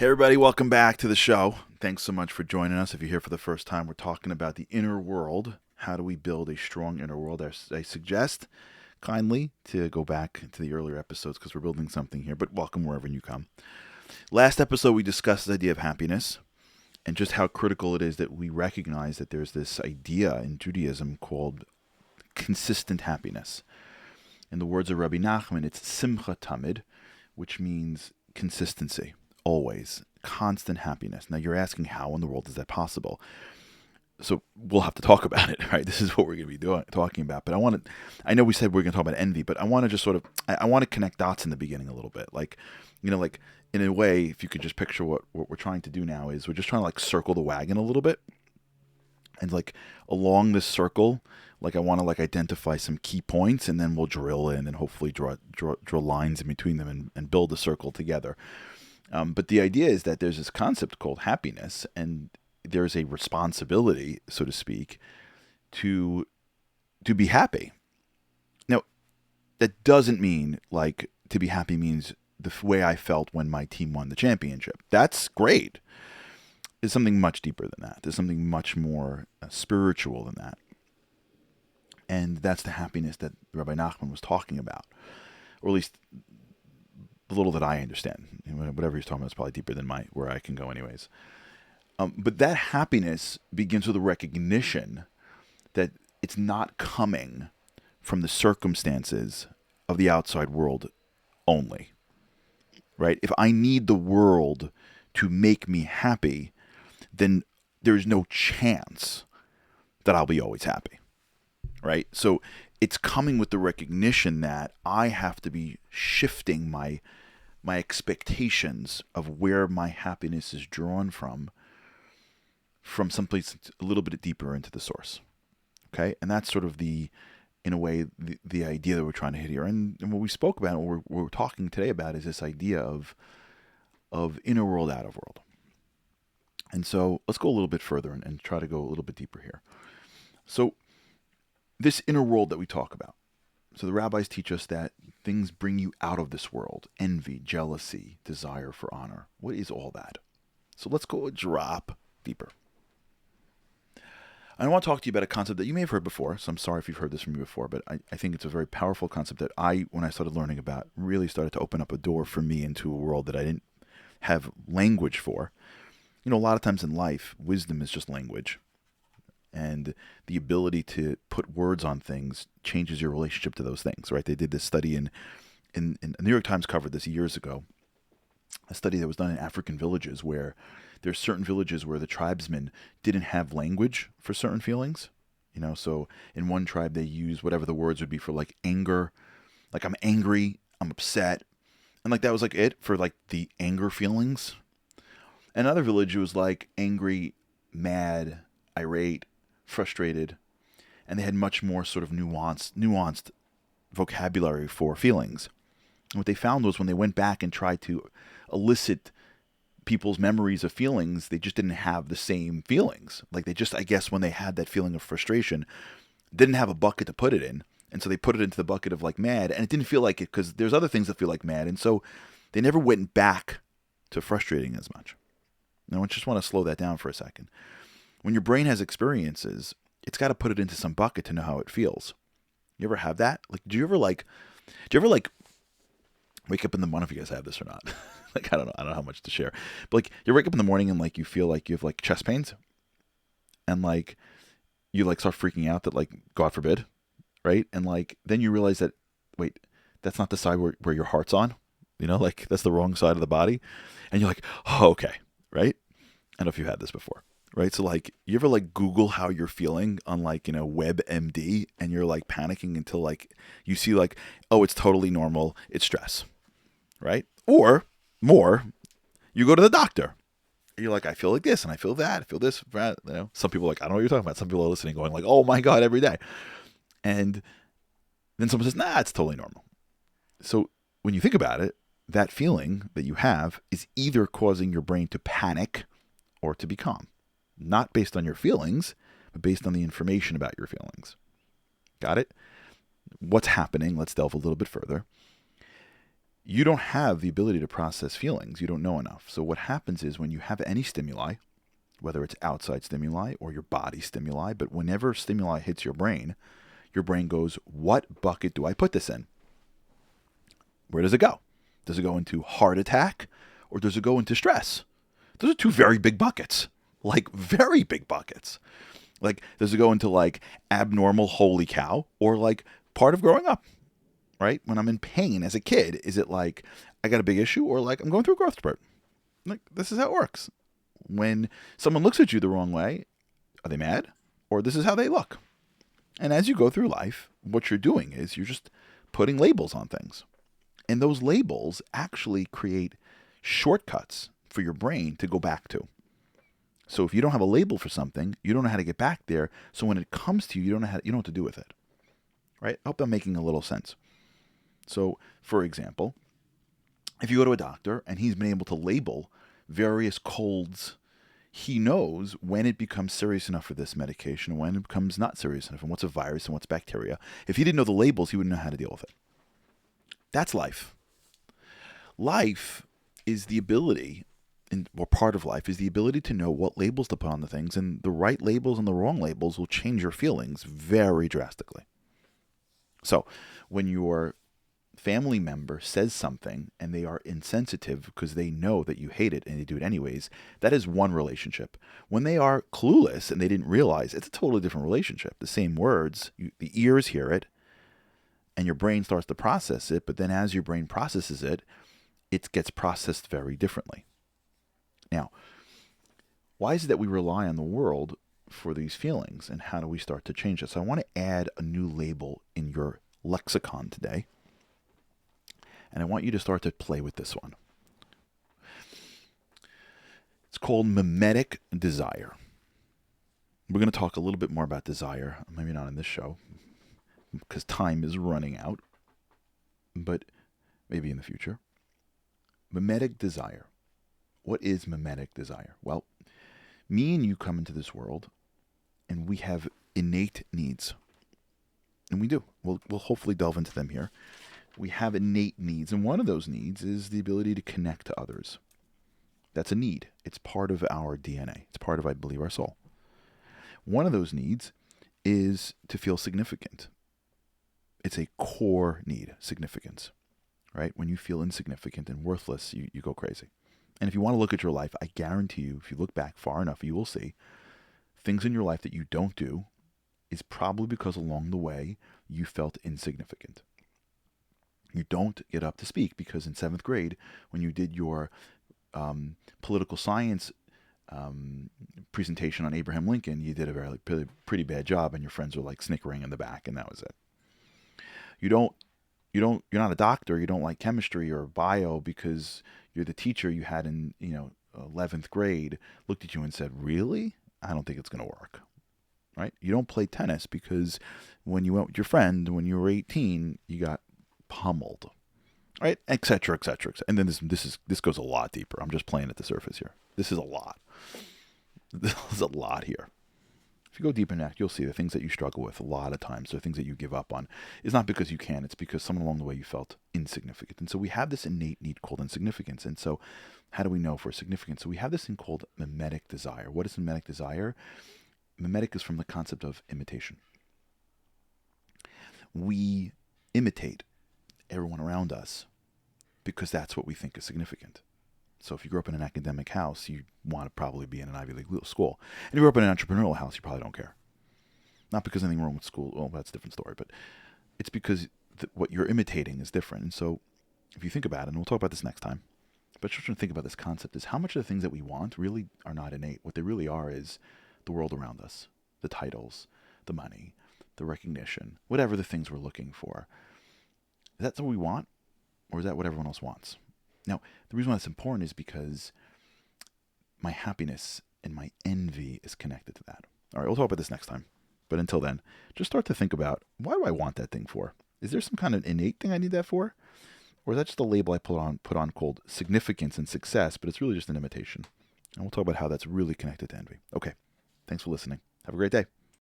Hey everybody, welcome back to the show. Thanks so much for joining us. If you're here for the first time, we're talking about the inner world. How do we build a strong inner world? I suggest kindly to go back to the earlier episodes because we're building something here, but welcome wherever you come. Last episode, we discussed the idea of happiness and just how critical it is that we recognize that there's this idea in Judaism called consistent happiness. In the words of Rabbi Nachman, it's simcha tamid, which means consistency. Always constant happiness. Now you're asking, how in the world is that possible? So we'll have to talk about it, right? This is what we're going to be talking about. But I know we said we're going to talk about envy, but I want to just I want to connect dots in the beginning a little bit. Like in a way, if you could just picture what we're trying to do now is we're just trying to circle the wagon a little bit. And along this circle, I want to identify some key points, and then we'll drill in and hopefully draw lines in between them and build a circle together. But the idea is that there's this concept called happiness, and there's a responsibility, so to speak, to be happy. Now, that doesn't mean to be happy means the way I felt when my team won the championship. That's great. There's something much deeper than that. There's something much more spiritual than that. And that's the happiness that Rabbi Nachman was talking about, or at least the little that I understand. Whatever he's talking about is probably deeper than where I can go anyways. But that happiness begins with a recognition that it's not coming from the circumstances of the outside world only, right? If I need the world to make me happy, then there's no chance that I'll be always happy, right? So it's coming with the recognition that I have to be shifting my expectations of where my happiness is drawn from someplace a little bit deeper into the source. Okay? And that's sort of in a way, the idea that we're trying to hit here. And what we spoke about, and what we're talking today about, is this idea of inner world, outer world. And so let's go a little bit further and try to go a little bit deeper here. So this inner world that we talk about. So the rabbis teach us that things bring you out of this world. Envy, jealousy, desire for honor. What is all that? So let's go a drop deeper. I want to talk to you about a concept that you may have heard before. So I'm sorry if you've heard this from me before, but I think it's a very powerful concept that when I started learning about, really started to open up a door for me into a world that I didn't have language for. A lot of times in life, wisdom is just language. And the ability to put words on things changes your relationship to those things, right? They did this study in the New York Times covered this years ago, a study that was done in African villages where there's certain villages where the tribesmen didn't have language for certain feelings. So in one tribe, they use whatever the words would be for anger, I'm angry, I'm upset. And that was it for the anger feelings. Another village, it was angry, mad, irate, frustrated, and they had much more sort of nuanced vocabulary for feelings. And what they found was when they went back and tried to elicit people's memories of feelings, they just didn't have the same feelings. They just, I guess, when they had that feeling of frustration, didn't have a bucket to put it in. And so they put it into the bucket of mad, and it didn't feel like it because there's other things that feel like mad. And so they never went back to frustrating as much. Now I just want to slow that down for a second. When your brain has experiences, it's got to put it into some bucket to know how it feels. You ever have that? Do you ever wake up in the morning, if you guys have this or not? I don't know how much to share. But you wake up in the morning and you feel like you have chest pains, and you start freaking out that God forbid, right? And then you realize that wait, that's not the side where your heart's on. That's the wrong side of the body. And you're oh, okay, right? I don't know if you've had this before. Right, so you ever Google how you're feeling on WebMD, and you're panicking until you see oh, it's totally normal, it's stress, right? Or more, you go to the doctor. You're I feel like this and I feel that, I feel this, that. Some people I don't know what you're talking about. Some people are listening, going oh my God, every day, and then someone says nah, it's totally normal. So when you think about it, that feeling that you have is either causing your brain to panic or to be calm. Not based on your feelings, but based on the information about your feelings. Got it? What's happening? Let's delve a little bit further. you don't have the ability to process feelings. You don't know enough. So what happens is when you have any stimuli, whether it's outside stimuli or your body stimuli, but whenever stimuli hits your brain goes, what bucket do I put this in? Where does it go? Does it go into heart attack or does it go into stress? Those are two very big buckets, like very big buckets. Like, does it go into like abnormal holy cow or like part of growing up, right? When I'm in pain as a kid, is it like I got a big issue or like I'm going through a growth spurt? Like, this is how it works. When someone looks at you the wrong way, are they mad? Or this is how they look. And as you go through life, what you're doing is you're just putting labels on things. And those labels actually create shortcuts for your brain to go back to. So if you don't have a label for something, you don't know how to get back there. So when it comes to you, you don't know what to do with it. Right? I hope I'm making a little sense. So, for example, if you go to a doctor and he's been able to label various colds, he knows when it becomes serious enough for this medication and when it becomes not serious enough and what's a virus and what's bacteria. If he didn't know the labels, he wouldn't know how to deal with it. That's life. Life is the ability, or part of life is the ability to know what labels to put on the things, and the right labels and the wrong labels will change your feelings very drastically. So when your family member says something and they are insensitive because they know that you hate it and they do it anyways, that is one relationship. When they are clueless and they didn't realize, it's a totally different relationship. The same words, the ears hear it and your brain starts to process it, but then as your brain processes it, it gets processed very differently. Now, why is it that we rely on the world for these feelings, and how do we start to change it? So I want to add a new label in your lexicon today, and I want you to start to play with this one. It's called mimetic desire. We're going to talk a little bit more about desire, maybe not in this show, because time is running out, but maybe in the future. Mimetic desire. What is mimetic desire? Well, me and you come into this world, and we have innate needs. And we do. We'll hopefully delve into them here. We have innate needs, and one of those needs is the ability to connect to others. That's a need. It's part of our DNA. It's part of, I believe, our soul. One of those needs is to feel significant. It's a core need, significance, right? When you feel insignificant and worthless, you go crazy. And if you want to look at your life, I guarantee you, if you look back far enough, you will see things in your life that you don't do is probably because along the way you felt insignificant. You don't get up to speak because in 7th grade, when you did your political science presentation on Abraham Lincoln, you did a pretty bad job, and your friends were like snickering in the back, and that was it. You're not a doctor, you don't like chemistry or bio because you're the teacher you had in 11th grade looked at you and said, "Really? I don't think it's going to work." Right? You don't play tennis because when you went with your friend when you were 18, you got pummeled, right? Et cetera, et cetera, et cetera. And then this goes a lot deeper. I'm just playing at the surface here. This is a lot. This is a lot here. If you go deep in that, you'll see the things that you struggle with a lot of times, the things that you give up on, is not because you can, it's because someone along the way you felt insignificant. And so we have this innate need called insignificance. And so how do we know if we're significant? So we have this thing called mimetic desire. What is mimetic desire? Mimetic is from the concept of imitation. We imitate everyone around us because that's what we think is significant. So if you grew up in an academic house, you want to probably be in an Ivy League school. And if you grew up in an entrepreneurial house, you probably don't care. Not because anything wrong with school. Well, that's a different story. But it's because what you're imitating is different. And so if you think about it, and we'll talk about this next time, but just trying to think about this concept is how much of the things that we want really are not innate. What they really are is the world around us, the titles, the money, the recognition, whatever the things we're looking for. Is that what we want? Or is that what everyone else wants? Now, the reason why that's important is because my happiness and my envy is connected to that. All right, we'll talk about this next time. But until then, just start to think about, why do I want that thing for? Is there some kind of innate thing I need that for? Or is that just a label I put on called significance and success, but it's really just an imitation? And we'll talk about how that's really connected to envy. Okay, thanks for listening. Have a great day.